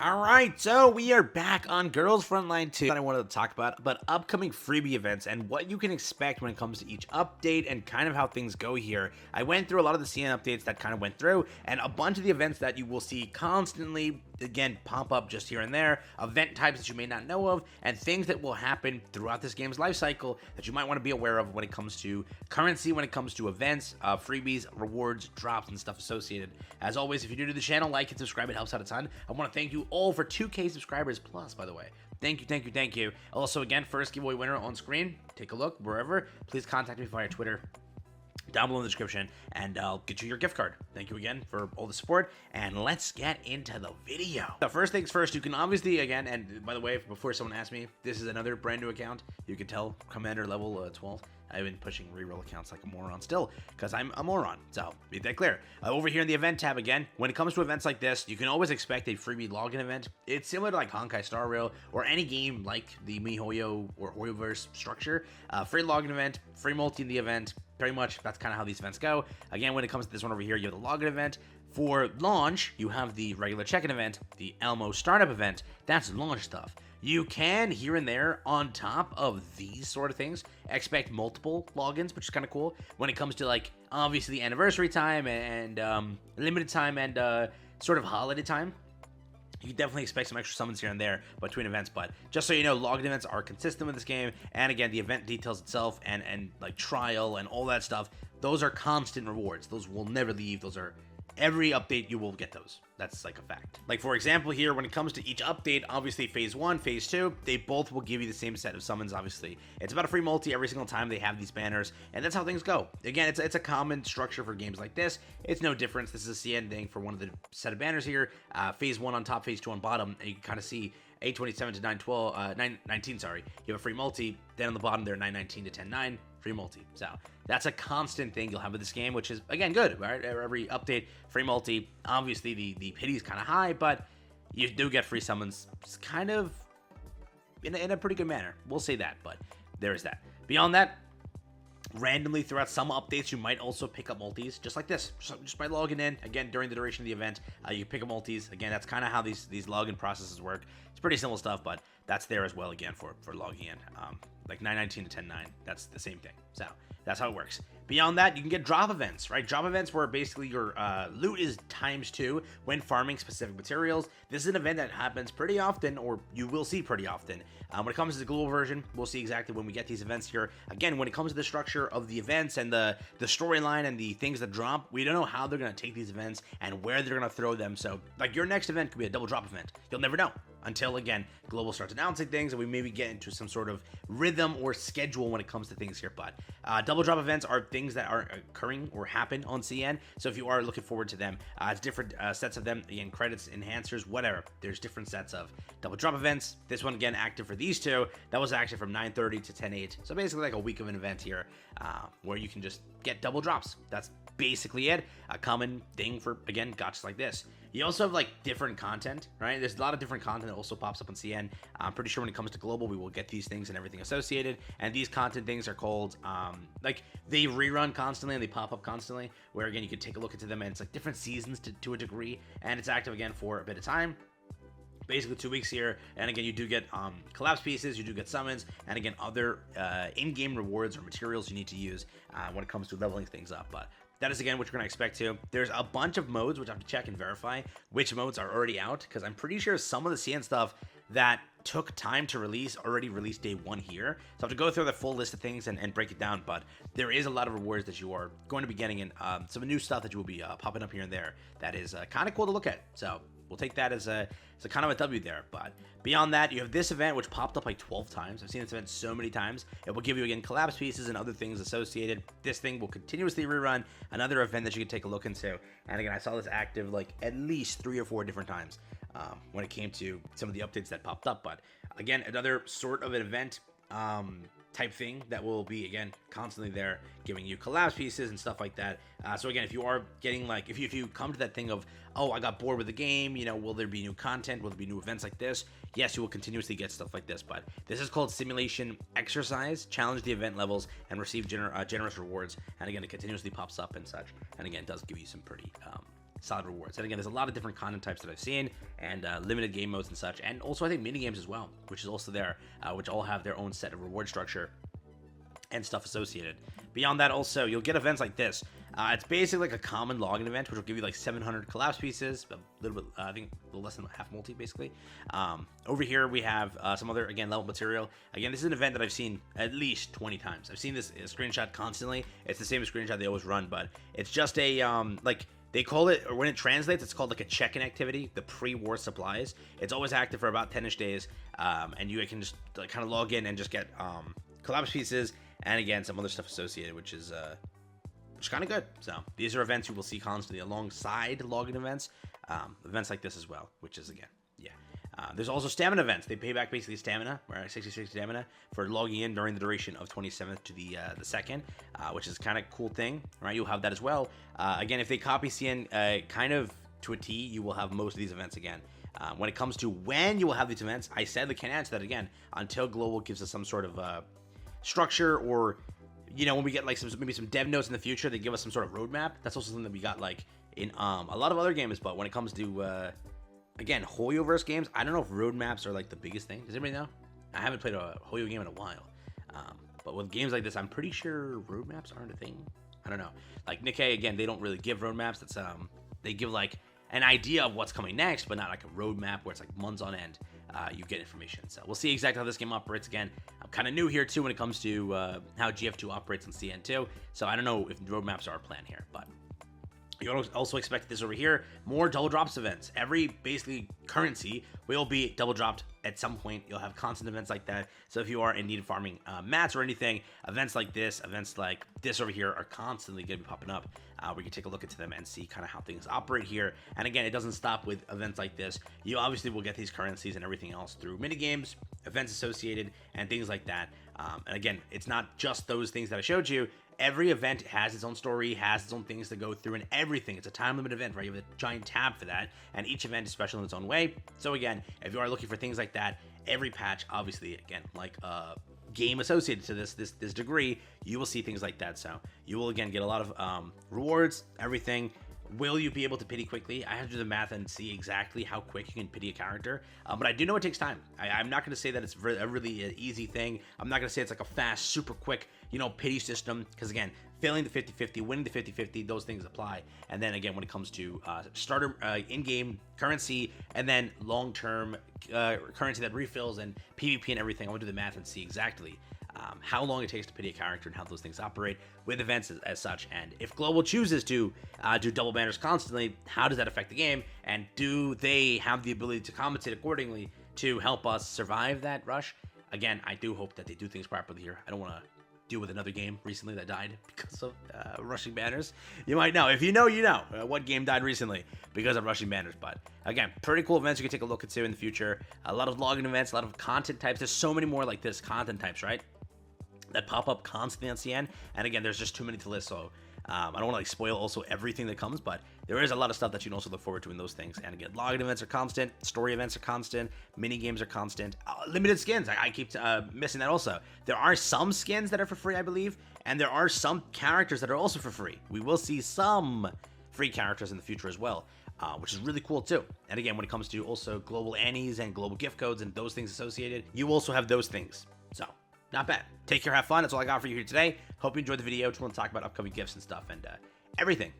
Alright, so we are back on Girls Frontline 2 that I wanted to talk about upcoming freebie events and what you can expect when it comes to each update and kind of how things go here. I went through a lot of the CN updates that kind of went through, and a bunch of the events that you will see constantly, again, pop up just here and there, event types that you may not know of, and things that will happen throughout this game's life cycle that you might want to be aware of when it comes to currency, when it comes to events, freebies, rewards, drops, and stuff associated. As always, if you're new to the channel, like and subscribe, it helps out a ton. I want to thank you all for 2K subscribers plus, by the way. Thank you, thank you, thank you. Also, again, first giveaway winner on screen. Take a look wherever. Please contact me via Twitter down below in the description, and I'll get you your gift card. Thank you again for all the support, and let's get into the video. So first things first, you can obviously, again, and by the way, before someone asks me, this is another brand new account. You can tell, Commander level 12. I've been pushing reroll accounts like a moron still, because I'm a moron, so make that clear. Over here in the event tab again, when it comes to events like this, you can always expect a freebie login event. It's similar to like Honkai Star Rail, or any game like the MiHoYo or HoYoverse structure. Free login event, free multi in the event, pretty much that's kind of how these events go. Again, when it comes to this one over here, you have the login event. For launch, you have the regular check-in event, the Elmo startup event. That's launch stuff. You can, here and there, on top of these sort of things, expect multiple logins, which is kind of cool. When it comes to, like, obviously the anniversary time and limited time and sort of holiday time, you can definitely expect some extra summons here and there between events. But just so you know, login events are consistent with this game. And again, the event details itself and like trial and all that stuff, those are constant rewards. Those will never leave. Those are... every update, you will get those. That's like a fact. Like, for example, here, when it comes to each update, obviously phase 1, phase 2, they both will give you the same set of summons, obviously. It's about a free multi every single time they have these banners, and that's how things go. Again, it's a common structure for games like this. It's no difference. This is a CN thing for one of the set of banners here. Phase 1 on top, phase 2 on bottom, and you can kind of see 827 to 919, sorry. You have a free multi. Then on the bottom there, 919 to 109, free multi. So that's a constant thing you'll have with this game, which is, again, good, right? Every update, free multi. Obviously, the pity is kind of high, but you do get free summons kind of in a pretty good manner. We'll say that, but there is that. Beyond that, randomly throughout some updates, you might also pick up multis, just like this, just by logging in. Again, during the duration of the event, you pick up multis. Again, that's kind of how these login processes work. It's pretty simple stuff, but that's there as well, again, for logging in. Like 919 to 109, that's the same thing. So that's how it works. Beyond that, you can get drop events, right? Drop events where basically your loot is ×2 when farming specific materials. This is an event that happens pretty often, or you will see pretty often. When it comes to the global version, we'll see exactly when we get these events here. Again, when it comes to the structure of the events and the storyline and the things that drop, we don't know how they're going to take these events and where they're going to throw them. So, like, your next event could be a double drop event. You'll never know until, again, global starts announcing things and we maybe get into some sort of rhythm or schedule when it comes to things here. But double drop events are things that are occurring or happen on CN. So if you are looking forward to them, it's different sets of them. Again, credits, enhancers, whatever. There's different sets of double drop events. This one, again, active for these two. That was active from 9:30 to 10:08. So basically like a week of an event here where you can just get double drops. That's basically it. A common thing for, again, gotchas like this. You also have like different content, right? There's a lot of different content that also pops up on CN. I'm pretty sure when it comes to global, we will get these things and everything associated. And these content things are called, like, they rerun constantly and they pop up constantly, where again, you can take a look into them and it's like different seasons to a degree. And it's active again for a bit of time. Basically 2 weeks here, and again, you do get collapse pieces, you do get summons, and again, other in-game rewards or materials you need to use when it comes to leveling things up. But that is, again, what you're going to expect to. There's a bunch of modes, which I have to check and verify which modes are already out, because I'm pretty sure some of the CN stuff that took time to release already released day 1 here. So I have to go through the full list of things and break it down, but there is a lot of rewards that you are going to be getting, and some new stuff that you will be popping up here and there that is kind of cool to look at. So we'll take that as a kind of a W there. But beyond that, you have this event, which popped up like 12 times. I've seen this event so many times. It will give you, again, collapse pieces and other things associated. This thing will continuously rerun. Another event that you can take a look into. And again, I saw this active like at least 3 or 4 different times when it came to some of the updates that popped up. But again, another sort of an event type thing that will be, again, constantly there, giving you collapse pieces and stuff like that. So again, if you are getting, like, if you come to that thing of, oh, I got bored with the game, you know, will there be new content, will there be new events like this? Yes, you will continuously get stuff like this, but this is called simulation exercise. Challenge the event levels and receive generous rewards, and again, it continuously pops up and such, and again, it does give you some pretty solid rewards. And again, there's a lot of different content types that I've seen, and limited game modes and such, and also I think mini games as well, which is also there, which all have their own set of reward structure and stuff associated. Beyond that, also, you'll get events like this. It's basically like a common login event, which will give you like 700 collapse pieces, a little bit, I think a little less than half multi, basically. Over here, we have some other, again, level material. Again, this is an event that I've seen at least 20 times. I've seen this screenshot constantly. It's the same screenshot they always run, but it's just a, like, they call it, or when it translates, it's called like a check-in activity, the pre-war supplies. It's always active for about 10-ish days, and you can just like, kind of log in and just get collapse pieces, and again, some other stuff associated, which is kind of good. So these are events you will see constantly alongside login events, events like this as well, which is, again, yeah. There's also stamina events. They pay back basically stamina, right? 66 stamina for logging in during the duration of 27th to the 2nd, which is kind of cool thing, right? You'll have that as well. Again, if they copy CN kind of to a T, you will have most of these events again. When it comes to when you will have these events, I sadly can't answer that again until Global gives us some sort of structure, or you know, when we get like maybe some dev notes in the future, they give us some sort of roadmap. That's also something that we got like in a lot of other games. But when it comes to again, Hoyoverse games, I don't know if roadmaps are like the biggest thing. Does anybody know? I haven't played a Hoyo game in a while. But with games like this, I'm pretty sure roadmaps aren't a thing. I don't know. Like Nikkei, again, they don't really give roadmaps. That's they give like an idea of what's coming next, but not like a roadmap where it's like months on end. You get information. So we'll see exactly how this game operates. Again, I'm kind of new here too when it comes to how GF2 operates on CN2. So I don't know if roadmaps are a plan here, but you also expect this over here, more double drops events. Every basically currency will be double dropped at some point. You'll have constant events like that. So if you are in need of farming mats or anything, events like this over here are constantly going to be popping up. We can take a look into them and see kind of how things operate here. And again, it doesn't stop with events like this. You obviously will get these currencies and everything else through minigames, events associated, and things like that. And again, it's not just those things that I showed you. Every event has its own story, has its own things to go through, and everything. It's a time-limited event, right? You have a giant tab for that, and each event is special in its own way. So again, if you are looking for things like that, every patch, obviously, again, like game associated to this degree, you will see things like that. So you will, again, get a lot of rewards, everything. Will you be able to pity quickly? I have to do the math and see exactly how quick you can pity a character. But I do know it takes time. I'm not going to say that it's a really easy thing. I'm not going to say it's like a fast, super quick, pity system. Because again, failing the 50-50, winning the 50-50, those things apply. And then again, when it comes to starter in-game currency, and then long-term currency that refills and PvP and everything, I want to do the math and see exactly how long it takes to pity a character and how those things operate with events as such. And if Global chooses to do double banners constantly, how does that affect the game? And do they have the ability to compensate accordingly to help us survive that rush? Again, I do hope that they do things properly here. I don't want to deal with another game recently that died because of rushing banners. You might know. If you know, you know what game died recently because of rushing banners. But again, pretty cool events you can take a look into in the future. A lot of login events, a lot of content types. There's so many more like this content types, right? That pop up constantly on CN, and again, there's just too many to list, so I don't want to like spoil also everything that comes, but there is a lot of stuff that you can also look forward to in those things. And again, login events are constant, story events are constant, mini games are constant, limited skins. I keep missing that also. There are some skins that are for free, I believe, and there are some characters that are also for free. We will see some free characters in the future as well. Which is really cool too. And again, when it comes to also global Annies and global gift codes and those things associated, you also have those things. So not bad. Take care, have fun. That's all I got for you here today. Hope you enjoyed the video. Just want to talk about upcoming gifts and stuff and everything.